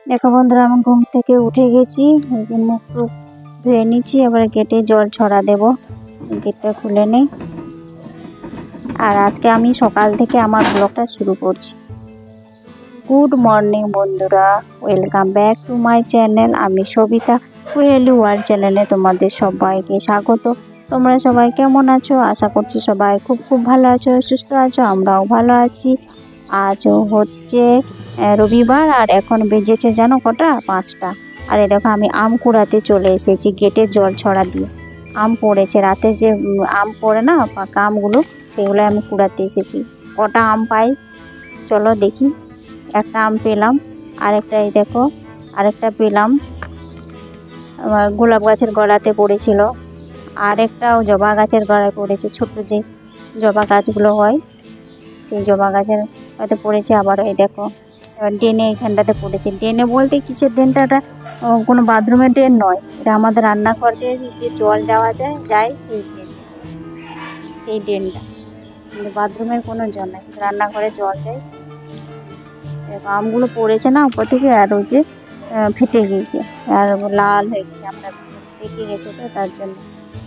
দেখো বন্ধুরা, আমি ঘুম থেকে উঠে গেছি। এই যে মুখ টুক ধুয়ে নিচ্ছি, এবার গেটে জল ছড়া দেব। গেটটা খুলে নেই। আর আজকে আমি সকাল থেকে আমার ব্লগটা শুরু করছি। গুড মর্নিং বন্ধুরা, welcome back to my channel. আমি সবিতা কুহেলি ওয়ার্ল্ড চ্যানেলে তোমাদের সবাইকে স্বাগত। তোমরা সবাই কেমন আছো? আশা করছি সবাই খুব খুব ভালো আছো, সুস্থ আছো। আমরাও ভালো আছি। আজ হচ্ছে রবিবার, আর এখন বেজেছে জানো কটা? 5টা। আর দেখো আমি আম কুড়াতে চলে এসেছি গেটে জল ছড়া দিয়ে। আম পড়েছে রাতে, যে আম পড়ে না পাকা আমগুলো, সেগুলো আমি কুড়াতে এসেছি। কটা আম পাই চলো দেখি। একটা আম পেলাম, আরেকটা এই দেখো আরেকটা পেলাম, গোলাপ গাছের গড়াতে পড়েছিল। আর একটাও জবা গাছের গড়ায় পড়েছে, ছোট্ট যে জবা গাছগুলো হয় সেই জবা গাছের হয়তো পড়েছে। আবার এই দেখো ড্রেনে এখানটাতে পড়েছে। ড্রেনে বলতে কিসের ড্রেনটা? এটা কোনো বাথরুমের ড্রেন নয়, এটা আমাদের রান্নাঘরে যে জল যাওয়া যায় সেই ড্রেন, সেই ড্রেনটা। কিন্তু বাথরুমের কোনো জল নাই, কিন্তু রান্নাঘরে জল যায়। আমগুলো পড়েছে না উপর থেকে, আর ওই যে ফেটে গিয়েছে, আর লাল হয়ে গেছে, আমরা পেকে গেছে, তো তার জন্য।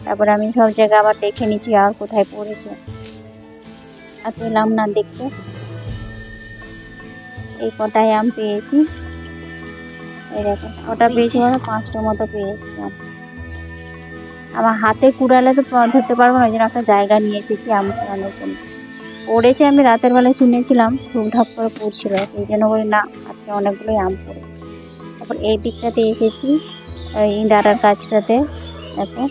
তারপরে আমি সব জায়গায় আবার দেখে নিচ্ছি আর কোথায় পড়েছে, আর পেলাম না দেখতে। এই কটাই আম পেয়েছি। এই দেখো কটা পেয়েছি, মানে 5টা মতো পেয়েছি আম। আমার হাতে কুড়ালে তো ধরতে পারবো না, ওই জন্য একটা জায়গা নিয়ে এসেছি আম কুড়ানোর জন্য। পড়েছে, আমি রাতের বেলায় শুনেছিলাম ঢুক ঢাক করে পড়ছিল, সেই জন্য বলি না আজকে অনেকগুলোই আম পড়ে। তারপর এই দিকটাতে এসেছি, ওই ডাটার কাছটাতে। দেখো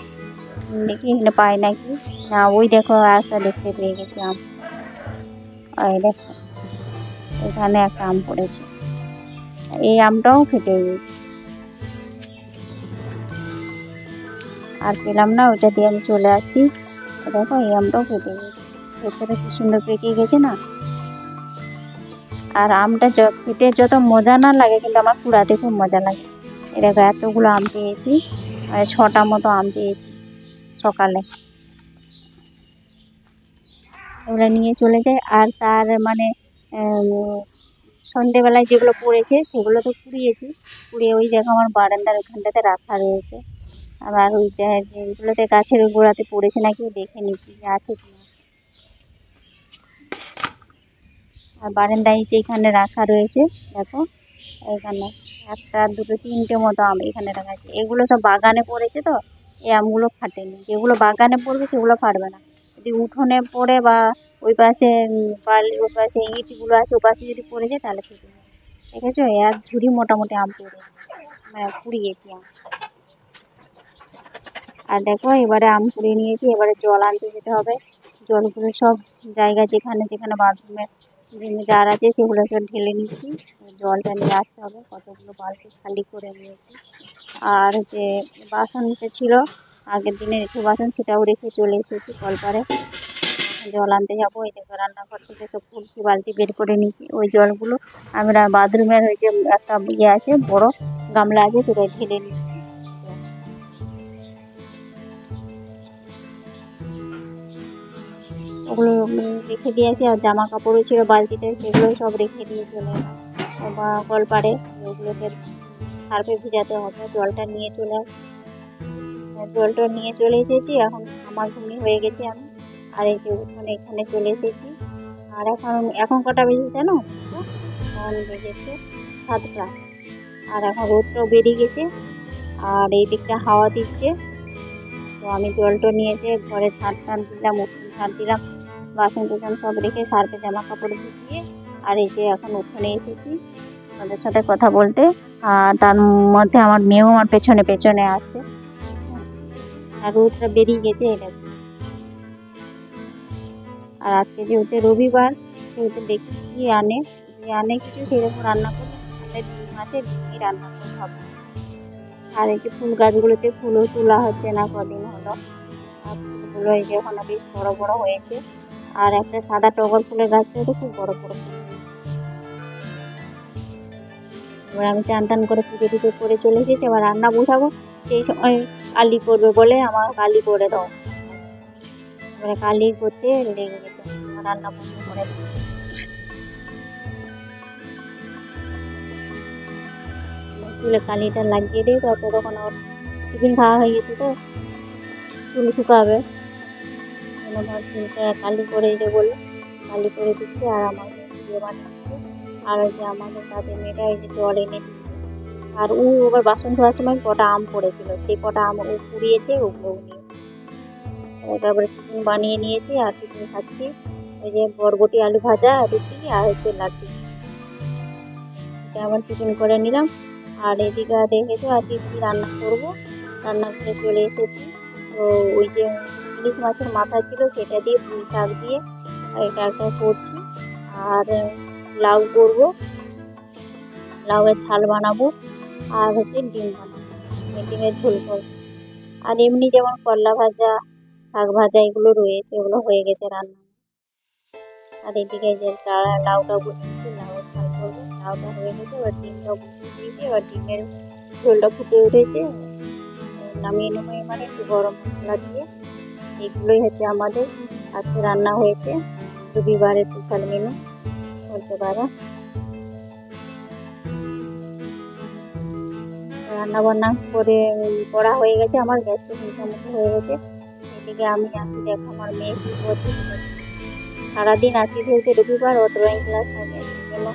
দেখি এখানে পাই নাকি না। ওই দেখো একটা দেখতে পেয়ে গেছি আম। ওই দেখো এখানে একটা আম পড়েছে, এই আমটাও ফেটে গিয়েছে। আর পেলাম না, ওইটা দিয়ে আমি চলে আসি। দেখো এই আমটাও ফেটে গেছে, ভেতরে কি সুন্দর পেকে গেছে না। আর আমটা খেতে যত মজা না লাগে, কিন্তু আমার কুড়াতে খুব মজা লাগে। এই দেখো এতগুলো আম পেয়েছি, মানে 6টা মতো আম পেয়েছি সকালে। ওগুলো নিয়ে চলে যায়। আর তার মানে সন্ধেবেলায় যেগুলো পড়েছে সেগুলো তো কুড়িয়েছি। কুড়িয়ে ওই দেখো আমার বারান্দার ওখানটাতে রাখা রয়েছে। আবার ওই যেগুলোতে গাছের গোড়াতে পড়েছে নাকি দেখে নিচ্ছি যে আছে কিনা। আর বারান্দায় যেখানে রাখা রয়েছে দেখো, এখানে 1, 2, 3টে মতো আম এখানে রাখা আছে। এগুলো সব বাগানে পড়েছে, তো এই আমগুলো ফাটেনি। যেগুলো বাগানে পড়বে সেগুলো ফাটবে না। যদি উঠোনে পড়ে বা ওই পাশে বাড়ির ওই পাশে ইটগুলো আছে, ওই পাশে যদি পড়ে যায় তাহলে ফেটে যাবে। দেখেছো এক ঝুড়ি মোটামুটি আম পেড়ে কুড়িয়েছি আম। আর দেখো এবারে আম কুড়িয়ে নিয়েছি, এবারে জল আনতে যেতে হবে। জলগুলো সব জায়গা যেখানে যেখানে বাথরুমের জার আছে সেগুলো সব ঢেলে নিচ্ছি। জলটা নিয়ে আসতে হবে, কতগুলো বালতি খালি করে নিয়েছি। আর যে বাসনটা ছিল আগের দিনে রেখে বাসন, সেটাও রেখে চলে এসেছি কলপারে। জল আনতে যাবো। এই দেখো রান্নাঘর থেকে সব কলসি বালতি বের করে নিচ্ছি। ওই জলগুলো আমরা বাথরুমের ওই যে একটা ইয়ে আছে, বড় গামলা আছে, সেটা ঢেলে নিচ্ছি। ওগুলো রেখে দিয়েছি। আর জামা কাপড়ও ছিল বালতিতে, সেগুলো সব রেখে দিয়ে চলে এলাম বা কলপারে। ওগুলোকে সার্ফে ভিজাতে হবে। জলটা নিয়ে চলে এসেছি। এখন আমার ঘুমি হয়ে গেছে আমি। আর এই যে এখানে চলে এসেছি। আর এখন কটা বেজেছে জানো? এখন বেজেছে 7টা। আর এখন রোদটাও বেরিয়ে গেছে, আর এই দিকটা হাওয়া দিচ্ছে। তো আমি জলটা নিয়ে এসে ঘরে ঝাঁট দিলাম, উঠোন ঝাঁট দিলাম, বাসন টাসন সব রেখে সার্ফে জামা কাপড় ভিজিয়ে। আর এই যে এখন উঠোনে এসেছি ওদের সাথে কথা বলতে। আর তার মধ্যে আমার মেয়েও আমার পেছনে পেছনে আসছে। আর রোদটা বেরিয়ে গেছে এটা। আর আজকে যেহেতু রবিবার, সেহেতু দেখি কি আনে কিছু সেরকম রান্না করবো। ডিম আছে, ডিমই রান্না করতে হবে। আর এই যে ফুল গাছগুলোতে ফুলও তোলা হচ্ছে না, কদিন হলো। আর ফুলগুলো এই যে ওখানে বেশ বড় বড় হয়েছে। আর একটা সাদা টগর ফুলের গাছটা তো খুব বড় বড় ফুল। এবার আমি চান টান করে পুজো টুজো করে চলে এসেছি। এবার রান্না বসাবো। সেই সময় কালি করবে বলে আমার কালি করে দাও। এবারে কালি করতে লেগে গেছে, রান্না বন্ধ করে। চুলে কালিটা লাগিয়ে দিই। তারপর তখন ওর টিফিন খাওয়া হয়ে গেছে, তো চুল শুকাবে, আমার চুলটা কালি করে দিতে বললো, কালি করে দিচ্ছে। আর আমার ভিডিও বানাচ্ছে। আর ওই যে আমাদের তাদের মেয়েটা এই যে জল এনে দিচ্ছে। আর ও আবার বাসন ধোয়ার সময় কটা আম পড়েছিল, সেই কটা আম ও পুড়িয়েছে, ওগুলো নিয়ে তারপরে টিফিন বানিয়ে নিয়েছি আর টিফিন খাচ্ছি। ওই যে বরবটি আলু ভাজা, রুটি আর হচ্ছে লাড্ডু, আবার টিফিন করে নিলাম। আর এদিকে দেখেছো আজকে কী রান্না করব, রান্না করে চলে এসেছি। তো ওই যে ইলিশ মাছের মাথা ছিল, সেটা দিয়ে পুঁই শাক দিয়ে এটা একটা করছি। আর লাউ করবো, লাউয়ের ঝাল বানাবো। আর হচ্ছে ডিম বানাবো, ডিমের ঝোল করবো। আর এমনি যেমন করলা ভাজা, শাক ভাজা এগুলো রয়েছে, এগুলো হয়ে গেছে রান্না। আর এদিকে যে লাউটা বসিয়েছি, লাউয়ের ঝাল করবো, লাউটা হয়ে গেছে। এবার ডিমটা বসিয়ে দিয়েছি, এবার ডিমের ঝোলটা ফুটে উঠেছে, নামিয়ে নেবো। এবারে একটু গরম মশলা দিয়ে। এগুলোই হচ্ছে আমাদের আজকে রান্না হয়েছে, রবিবারের স্পেশাল মেনু বলতে পারো। রান্না বান্না করে করা হয়ে গেছে, আমার গ্যাসটা মোটামুটি হয়ে গেছে। এদিকে আমি আছি, দেখো আমার মেয়ে কী করছে। সারাদিন আজকে যেহেতু রবিবার, ও ড্রয়িং ক্লাস থাকে, জন্য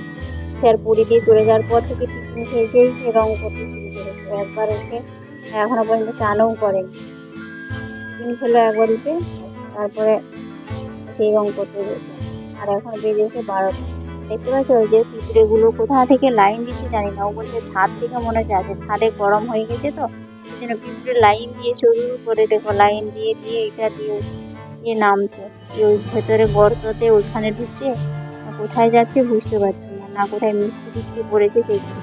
স্যার পড়িয়ে দিয়ে চলে যাওয়ার পর থেকে টিফিন খেয়েছেই সে রঙ করতে শুরু করেছে। একবার উঠে এখনো পর্যন্ত চানও করেনি, টিফিন খেলো একবার উঠে, তারপরে সেই রঙ করতে বসে। আর এখন বেজেছে 12টা। দেখতে পাচ্ছ ওই যে পিঁপড়েগুলো কোথা থেকে লাইন দিচ্ছে জানি না, ও বলছে ছাদ থেকে মনে হচ্ছে আছে, ছাদে গরম হয়ে গেছে, তো ওই জন্য পিঁপড়ে লাইন দিয়ে শুরু করে, দেখো লাইন দিয়ে দিয়ে এটা দিয়ে দিয়ে নামছে, ওই ভেতরে গর্ততে ওইখানে ঢুকছে। কোথায় যাচ্ছে বুঝতে পারছি না, না কোথায় মিষ্টি টিষ্টি পড়েছে সেইখানে।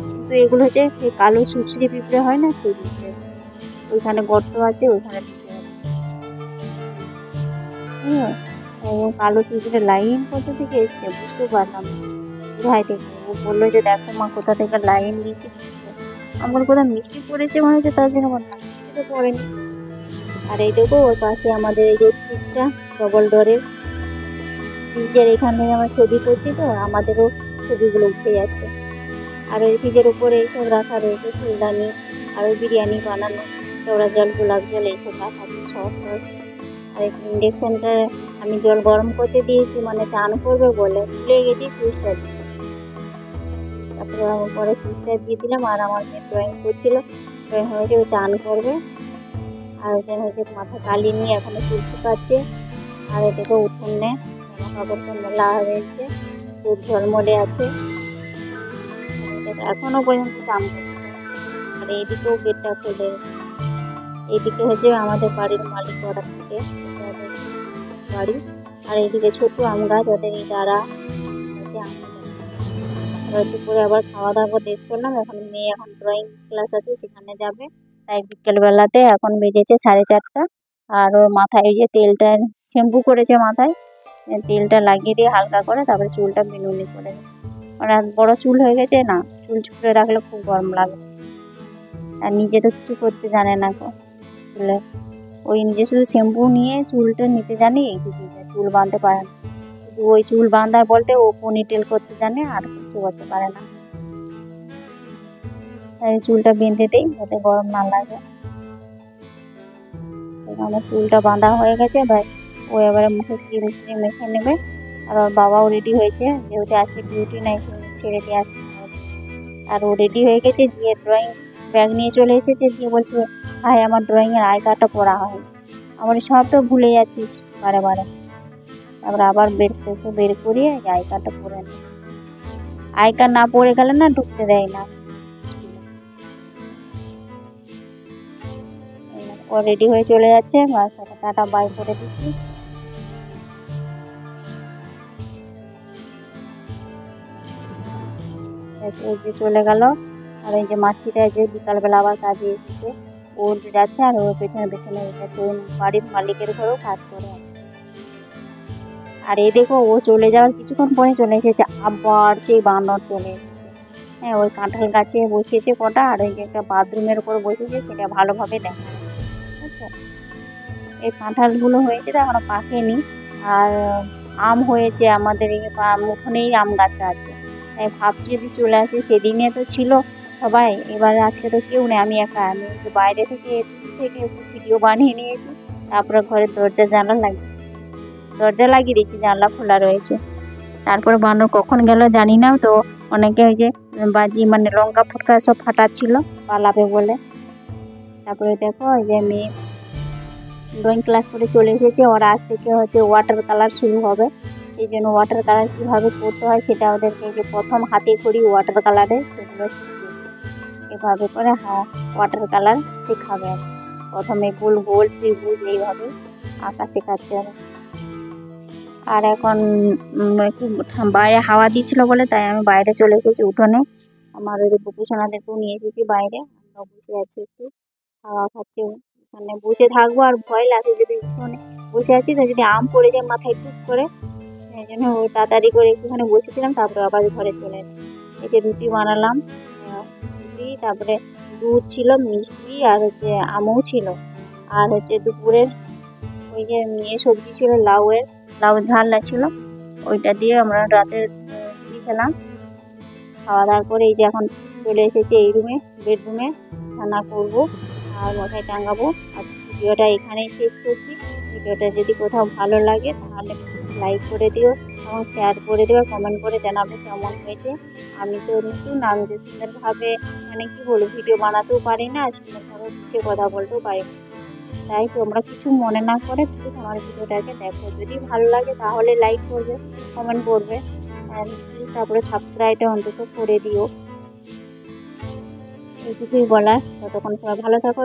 কিন্তু এগুলো হচ্ছে সেই কালো সুশ্রী পিঁপড়ে হয় না, সেই পিঁপড়ে, ওইখানে গর্ত আছে, ওইখানে ঢুকে আছে। হ্যাঁ, ও কালো পিঁপড়ে লাইন কোথা থেকে এসছে বুঝতে পারলাম না, কোথায় থেকে। ও বললো যে দেখো মা কোথা থেকে লাইন দিয়েছে, আমার কোথাও মিষ্টি পড়েছে মনে হচ্ছে, তার জন্য আমার মিষ্টি তো পড়েনি। আর এই দেখো ওর পাশে আমাদের এই যে ফ্রিজটা, ডবল ডোরের ফ্রিজের, এখান থেকে আমরা ছবি করছি, তো আমাদেরও ছবিগুলো উঠে যাচ্ছে। আর ওই ফ্রিজের উপরে এইসব রাখা রয়েছে, ফুলদানি আর ওই বিরিয়ানি বানানো, কেওড়া জল, গোলাপ জল এইসব রাখা আছে সব। আর ইন্ডাকশানটা আমি জল গরম করতে দিয়েছি, মানে চান করবে বলে ভুলে গেছি সুইচটা দিয়ে। তারপরে আমার পরে সুইচটা দিয়ে দিলাম। আর আমার মেয়ে ড্রয়িং করছিল, ড্রয়িং হয়েছে, ও চান করবে। আর ওখানে হচ্ছে মাথা কালি নিয়ে এখনো চুল শুকাচ্ছে। আর এদিকে উঠোনে জামা কাপড়টা মেলা হয়েছে, খুব ঝলমলে আছে, এখনো পর্যন্ত চান করছে। আর এইদিকেও গেটটা খুলে, এইদিকে হচ্ছে আমাদের বাড়ির মালিক ওরা থাকে, বাড়ি। আর এইদিকে ছোট আম গাছ, ওদের এই দ্বারা হচ্ছে আম গাছ। এবার দুপুরে আবার খাওয়া দাওয়া শেষ করলাম। এখন মেয়ে এখন ড্রয়িং ক্লাস আছে, সেখানে যাবে, তাই বিকেলবেলাতে এখন বেজেছে 4:30। আর ওর মাথায় এই যে তেলটা শ্যাম্পু করেছে, মাথায় তেলটা লাগিয়ে দিয়ে হালকা করে, তারপরে চুলটা বিনুনি করে। মানে বড় চুল হয়ে গেছে না, চুল ছুঁড়ে রাখলে খুব গরম লাগে। আর নিজে তো কিছু করতে জানে না চুলে, ওই নিজে শুধু শ্যাম্পু নিয়ে চুলটা নিতে জানে, এইটুকুই, চুল বাঁধতে পারে না। শুধু ওই চুল বাঁধা বলতে ও পনিটেল করতে জানে, আর কিছু করতে পারে না। তাই চুলটা বেঁধে দেই যাতে গরম না লাগে। আমার চুলটা বাঁধা হয়ে গেছে, ব্যাস ও এবারে মুখে ক্রিম ক্রিম মেখে নেবে। আর ওর বাবাও রেডি হয়েছে, যেহেতু আজকে ডিউটি নাই, ছেড়ে দিয়ে আসতে হবে। আর ও রেডি হয়ে গেছে, দিয়ে ড্রয়িং ব্যাগ নিয়ে চলে এসেছে, দিয়ে বলছে ভাই আমার ড্রয়িংয়ের আই কার্ডটা পড়া হয়। আমার সব তো ভুলে যাচ্ছিস বারে বারে। তারপরে আবার বের করিয়ে আই কার্ডটা পড়ে নেয়। আই কার্ড না পড়ে গেলে না ঢুকতে দেয় না স্কুলে। ও রেডি হয়ে চলে যাচ্ছে, বাস ওকে টাটা বাই করে দিচ্ছি। ওই যে চলে গেল। আর এই যে মাসিটা যে বিকালবেলা আবার কাজে এসেছে, ও যাচ্ছে, আর ওর পেছনে পেছনে বাড়ির মালিকের ঘরেও কাজ করে। আর এই দেখো ও চলে যাওয়ার কিছুক্ষণ পরে চলে এসেছে, আবার সেই বানর চলে এসেছে। হ্যাঁ, ওই কাঁঠাল গাছে বসেছে কটা, আর ওই যে একটা বাথরুমের উপর বসেছে, সেটা ভালোভাবে দেখা যায়। বুঝছো, এই কাঁঠালগুলো হয়েছে তো এখনো পাকেনি। আর আম হয়েছে, আমাদের এই উঠোনেই আম গাছটা আছে, তাই ভাবছি যদি চলে আসে। সেদিনে তো ছিল সবাই। এবার আজকে তো কেউ নেই, আমি একা। আমি বাইরে থেকে একটু ভিডিও বানিয়ে নিয়েছি, তারপরে ঘরের দরজা লাগিয়ে দিয়েছি, জানলা খোলা রয়েছে। তারপরে বানর কখন গেল জানি না। তো অনেকে ওই যে বাজি মানে লঙ্কা ফুটকা সব ফাটাচ্ছিল পালাবে বলে। তারপরে দেখো ওই যে মেয়ে ড্রয়িং ক্লাস করে চলে এসেছে। ওরা আজ থেকে হচ্ছে ওয়াটার কালার শুরু হবে, সেই জন্য ওয়াটার কালার কীভাবে করতে হয় সেটা ওদেরকে যে প্রথম হাতে করি ওয়াটার কালারে সেগুলো শিখিয়েছে। এভাবে করে ওয়াটার কালার শেখাবে। প্রথমে গোল গোল ত্রিভুজ এইভাবে আঁকা শেখাচ্ছে। আর এখন একটু বাইরে হাওয়া দিচ্ছিল বলে তাই আমি বাইরে চলে এসেছি উঠোনে। আমার ওই বুকুসোনাদেরকেও নিয়ে এসেছি বাইরে, আমরা বসে আছি একটু হাওয়া খাচ্ছি। মানে বসে থাকবো আর ভয় লাগে যদি উঠোনে বসে আছি তো যদি আম পড়ে যায় মাথায় টুক করে, সেই জন্য ওই তাড়াতাড়ি করে একটুখানি বসেছিলাম। তারপরে আবার ঘরে চলে এলাম। এই যে রুটি বানালাম, রুটি, তারপরে দুধ ছিল, মিষ্টি, আর হচ্ছে আমও ছিল। আর হচ্ছে দুপুরের ওই যে সবজি ছিল লাউ ঝালনা ছিল, ওইটা দিয়ে আমরা রাতের রুটি খেলাম। খাওয়া দাওয়ার পরে এই যে এখন চলে এসেছি এই রুমে, বেডরুমে রান্না করবো আর মাথায় টাঙাবো। আর ভিডিওটা এখানেই শেষ করছি। ভিডিওটা যদি কোথাও ভালো লাগে তাহলে লাইক করে দিও এবং শেয়ার করে দিও, কমেন্ট করে জানাবে কেমন হয়েছে। আমি তো নতুন, আমি তো সুন্দরভাবে মানে কি বলবো ভিডিও বানাতেও পারি না, সুন্দরভাবে গুছিয়ে কথা বলতেও পারি না। তাই তোমরা কিছু মনে না করে প্লিজ আমার ভিডিওটাকে দেখো। যদি ভালো লাগে তাহলে লাইক করবে, কমেন্ট করবে, আর তারপরে সাবস্ক্রাইবটা অন্তত করে দিও। এইটুকুই বলার। ততক্ষণ সবাই ভালো থাকো।